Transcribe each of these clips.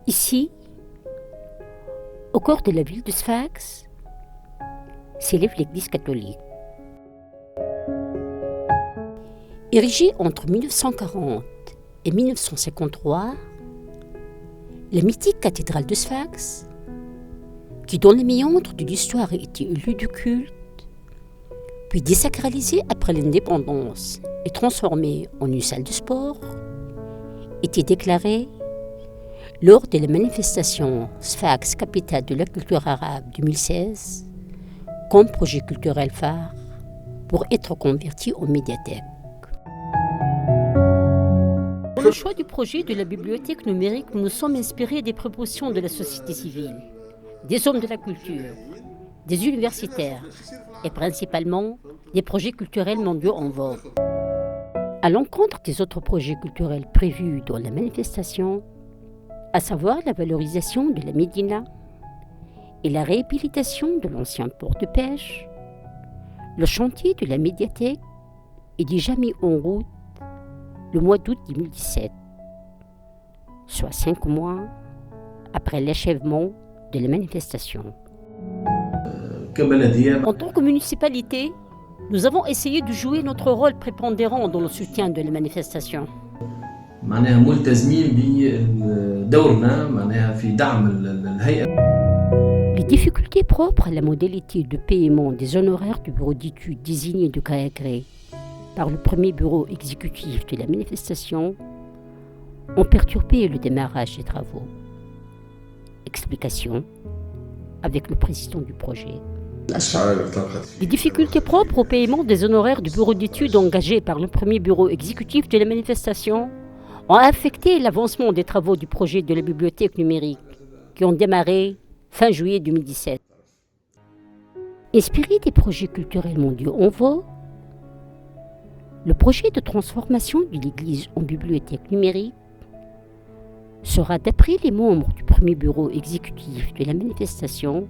Ici, au cœur de la ville de Sfax, s'élève l'église catholique. Érigée entre 1940 et 1953, la mythique cathédrale de Sfax, qui dans les méandres de l'histoire était un lieu de culte, puis désacralisée après l'indépendance et transformée en une salle de sport, était déclarée lors de la manifestation Sfax, capitale de la culture arabe 2016, comme projet culturel phare pour être converti en médiathèque. Pour le choix du projet de la bibliothèque numérique, nous nous sommes inspirés des propositions de la société civile, des hommes de la culture, des universitaires et principalement des projets culturels mondiaux en vogue. À l'encontre des autres projets culturels prévus dans la manifestation, à savoir la valorisation de la médina et la réhabilitation de l'ancien port de pêche, le chantier de la médiathèque est déjà mis en route le mois d'août 2017, soit 5 mois après l'achèvement de la manifestation. En tant que municipalité, nous avons essayé de jouer notre rôle prépondérant dans le soutien de la manifestation. معناها ملتزمين بدورنا معناها في دعم الهيئة. Les difficultés propres à la modalité de paiement des honoraires du bureau d'études désigné de gré à gré par le premier bureau exécutif de la manifestation ont perturbé le démarrage des travaux. Explication avec le président du projet. Les difficultés propres au paiement des honoraires du bureau d'études engagés par le premier bureau exécutif de la manifestation ont affecté l'avancement des travaux du projet de la bibliothèque numérique qui ont démarré fin juillet 2017. Inspiré des projets culturels mondiaux en vogue, le projet de transformation de l'église en bibliothèque numérique sera, d'après les membres du premier bureau exécutif de la manifestation,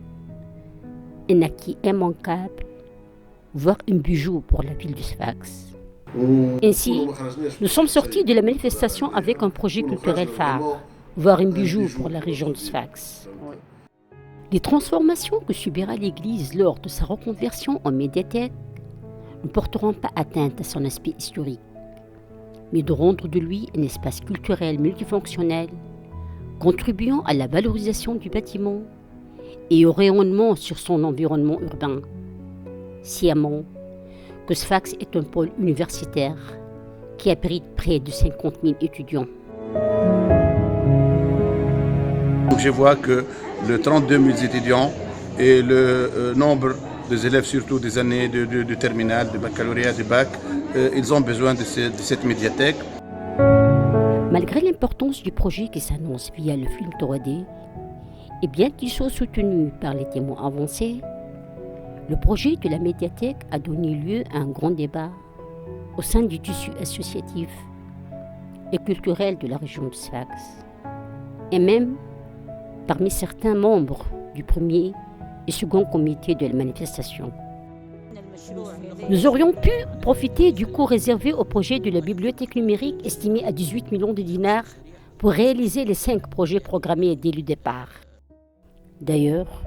un acquis immanquable, voire un bijou pour la ville de Sfax. Ainsi, nous sommes sortis de la manifestation avec un projet culturel phare, voire un bijou pour la région de Sfax. Les transformations que subira l'église lors de sa reconversion en médiathèque ne porteront pas atteinte à son aspect historique, mais de rendre de lui un espace culturel multifonctionnel, contribuant à la valorisation du bâtiment et au rayonnement sur son environnement urbain, sciemment que Sfax est un pôle universitaire qui abrite près de 50 000 étudiants. Je vois que le 32 000 étudiants et le nombre des élèves, surtout des années de terminale, de baccalauréat, de bac, ils ont besoin de cette médiathèque. Malgré l'importance du projet qui s'annonce via le film 3D, et bien qu'il soit soutenu par les témoins avancés, le projet de la médiathèque a donné lieu à un grand débat au sein du tissu associatif et culturel de la région de Sfax, et même parmi certains membres du premier et second comité de la manifestation. Nous aurions pu profiter du coût réservé au projet de la bibliothèque numérique estimé à 18 millions de dinars pour réaliser les 5 projets programmés dès le départ. D'ailleurs,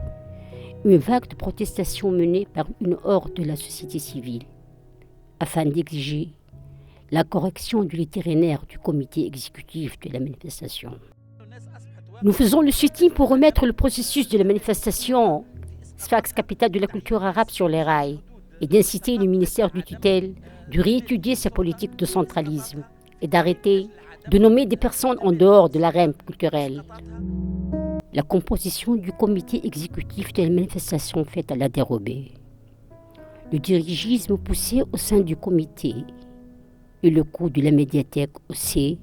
une vague de protestations menée par une horde de la société civile afin d'exiger la correction de l'itinéraire du comité exécutif de la manifestation. Nous faisons le soutien pour remettre le processus de la manifestation Sfax, capitale de la culture arabe, sur les rails et d'inciter le ministère du tutelle de réétudier sa politique de centralisme et d'arrêter de nommer des personnes en dehors de l'arène culturelle. La composition du comité exécutif de la manifestation faite à la dérobée, le dirigisme poussé au sein du comité et le coût de la médiathèque haussé,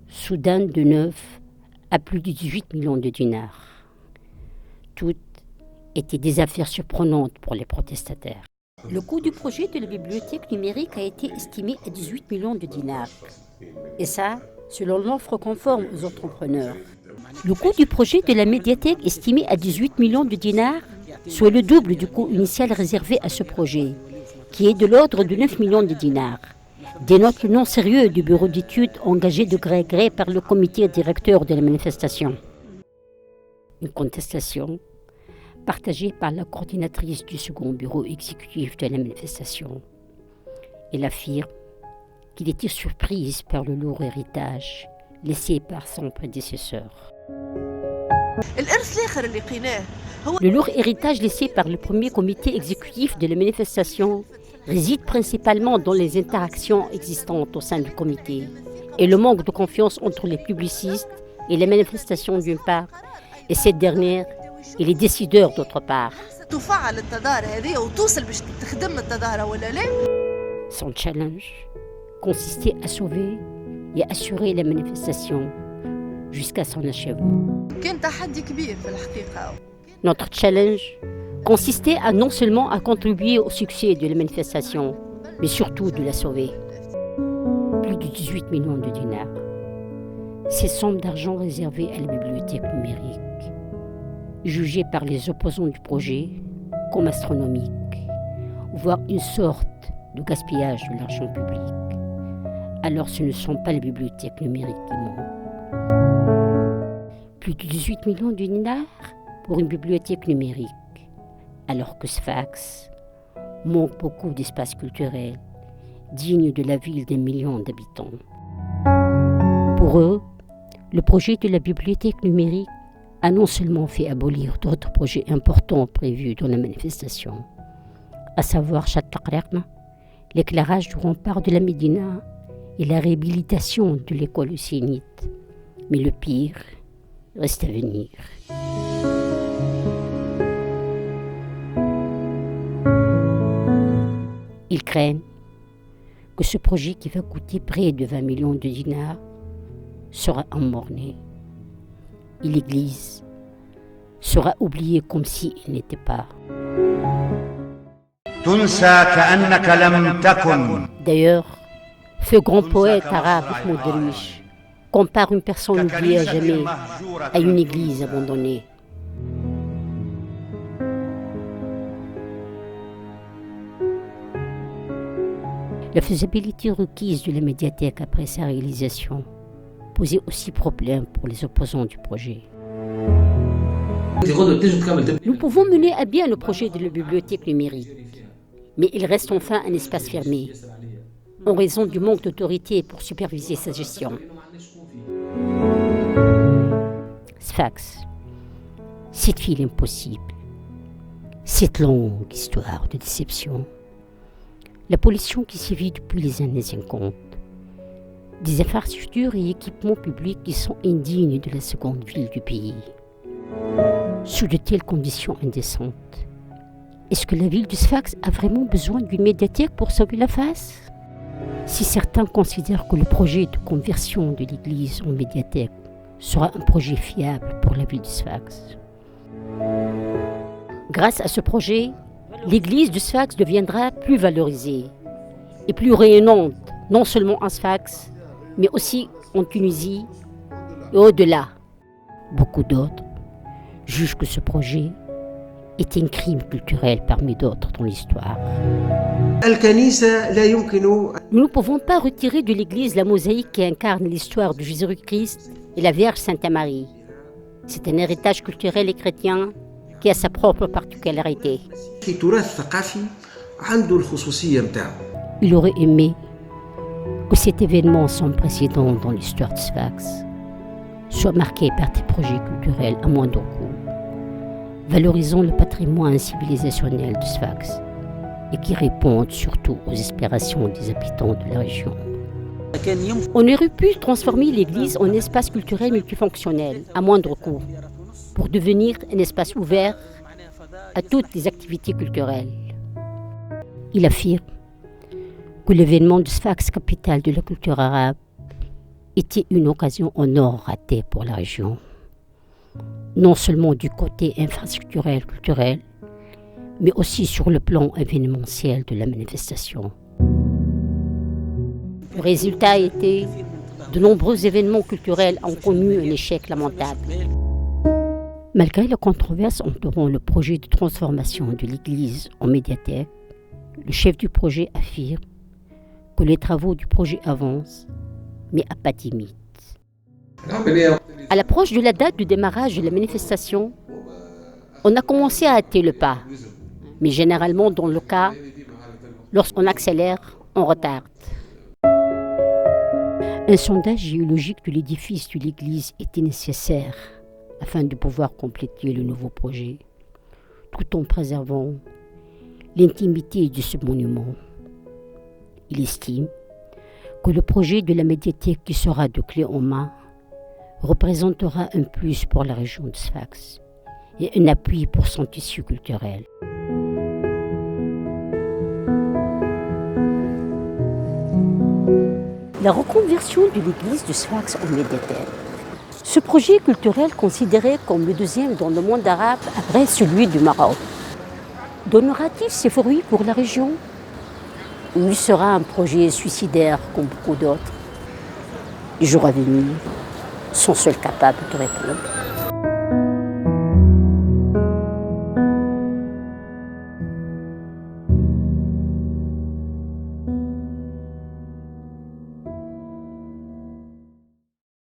soudain de 9 à plus de 18 millions de dinars. Toutes étaient des affaires surprenantes pour les protestataires. Le coût du projet de la bibliothèque numérique a été estimé à 18 millions de dinars. Et ça, selon l'offre conforme aux entrepreneurs. Le coût du projet de la médiathèque estimé à 18 millions de dinars, soit le double du coût initial réservé à ce projet, qui est de l'ordre de 9 millions de dinars, dénote le non sérieux du bureau d'études engagé de gré à gré par le comité directeur de la manifestation. une contestation partagée par la coordinatrice du second bureau exécutif de la manifestation. Elle affirme qu'il était surprise par le lourd héritage laissé par son prédécesseur. Le lourd héritage laissé par le premier comité exécutif de la manifestation réside principalement dans les interactions existantes au sein du comité et le manque de confiance entre les publicistes et les manifestations d'une part et cette dernière et les décideurs d'autre part. Son challenge consistait à sauver et assurer la manifestation jusqu'à son achèvement. Notre challenge consistait à non seulement à contribuer au succès de la manifestation, mais surtout de la sauver. Plus de 18 millions de dinars. Ces sommes d'argent réservées à la bibliothèque numérique, jugées par les opposants du projet comme astronomiques, voire une sorte de gaspillage de l'argent public. Alors ce ne sont pas les bibliothèques numériques qui manquent. Plus de 18 millions de dinars pour une bibliothèque numérique, alors que Sfax manque beaucoup d'espace culturel digne de la ville des millions d'habitants. Pour eux, le projet de la bibliothèque numérique a non seulement fait abolir d'autres projets importants prévus dans la manifestation, à savoir Chattaqraqna, l'éclairage du rempart de la Médina et la réhabilitation de l'école hussénite. Mais le pire reste à venir. Ils craignent que ce projet qui va coûter près de 20 millions de dinars sera emmorné et l'Église sera oubliée comme si elle n'était pas. D'ailleurs, ce grand poète arabe Mahmoud Darwish compare une personne oubliée à jamais à une église abandonnée. La faisabilité requise de la médiathèque après sa réalisation posait aussi problème pour les opposants du projet. Nous pouvons mener à bien le projet de la bibliothèque numérique, mais il reste enfin un espace fermé, en raison du manque d'autorité pour superviser sa gestion. Sfax, cette file impossible, cette longue histoire de déception, la pollution qui sévit depuis les années 50, des infrastructures et équipements publics qui sont indignes de la seconde ville du pays. Sous de telles conditions indécentes, est-ce que la ville de Sfax a vraiment besoin d'une médiathèque pour sauver la face? Si certains considèrent que le projet de conversion de l'église en médiathèque sera un projet fiable pour la ville de Sfax. Grâce à ce projet, l'église de Sfax deviendra plus valorisée et plus rayonnante, non seulement à Sfax, mais aussi en Tunisie et au-delà. Beaucoup d'autres jugent que ce projet est un crime culturel parmi d'autres dans l'histoire. Nous ne pouvons pas retirer de l'Église la mosaïque qui incarne l'histoire de Jésus-Christ et la Vierge Sainte Marie. C'est un héritage culturel et chrétien qui a sa propre particularité. Il aurait aimé que cet événement sans précédent dans l'histoire de Sfax soit marqué par des projets culturels à moindre coût, valorisant le patrimoine civilisationnel de Sfax et qui répondent surtout aux aspirations des habitants de la région. On aurait pu transformer l'église en espace culturel multifonctionnel à moindre coût pour devenir un espace ouvert à toutes les activités culturelles. Il affirme que l'événement de Sfax, capitale de la culture arabe, était une occasion en or ratée pour la région, non seulement du côté infrastructurel culturel, mais aussi sur le plan événementiel de la manifestation. Le résultat a été de nombreux événements culturels ont connu un échec lamentable. Malgré la controverse entourant le projet de transformation de l'église en médiathèque, le chef du projet affirme que les travaux du projet avancent, mais à pas timide. À l'approche de la date du démarrage de la manifestation, on a commencé à hâter le pas. Mais généralement, dans le cas, lorsqu'on accélère, on retarde. Un sondage géologique de l'édifice de l'église était nécessaire afin de pouvoir compléter le nouveau projet, tout en préservant l'intimité de ce monument. Il estime que le projet de la médiathèque qui sera de clé en main représentera un plus pour la région de Sfax et un appui pour son tissu culturel. La reconversion de l'église de Sfax en médiathèque. Ce projet culturel considéré comme le deuxième dans le monde arabe après celui du Maroc, donnera-t-il ses fruits pour la région? Ou il sera un projet suicidaire comme beaucoup d'autres? Les jours à venir sont seuls capables de répondre.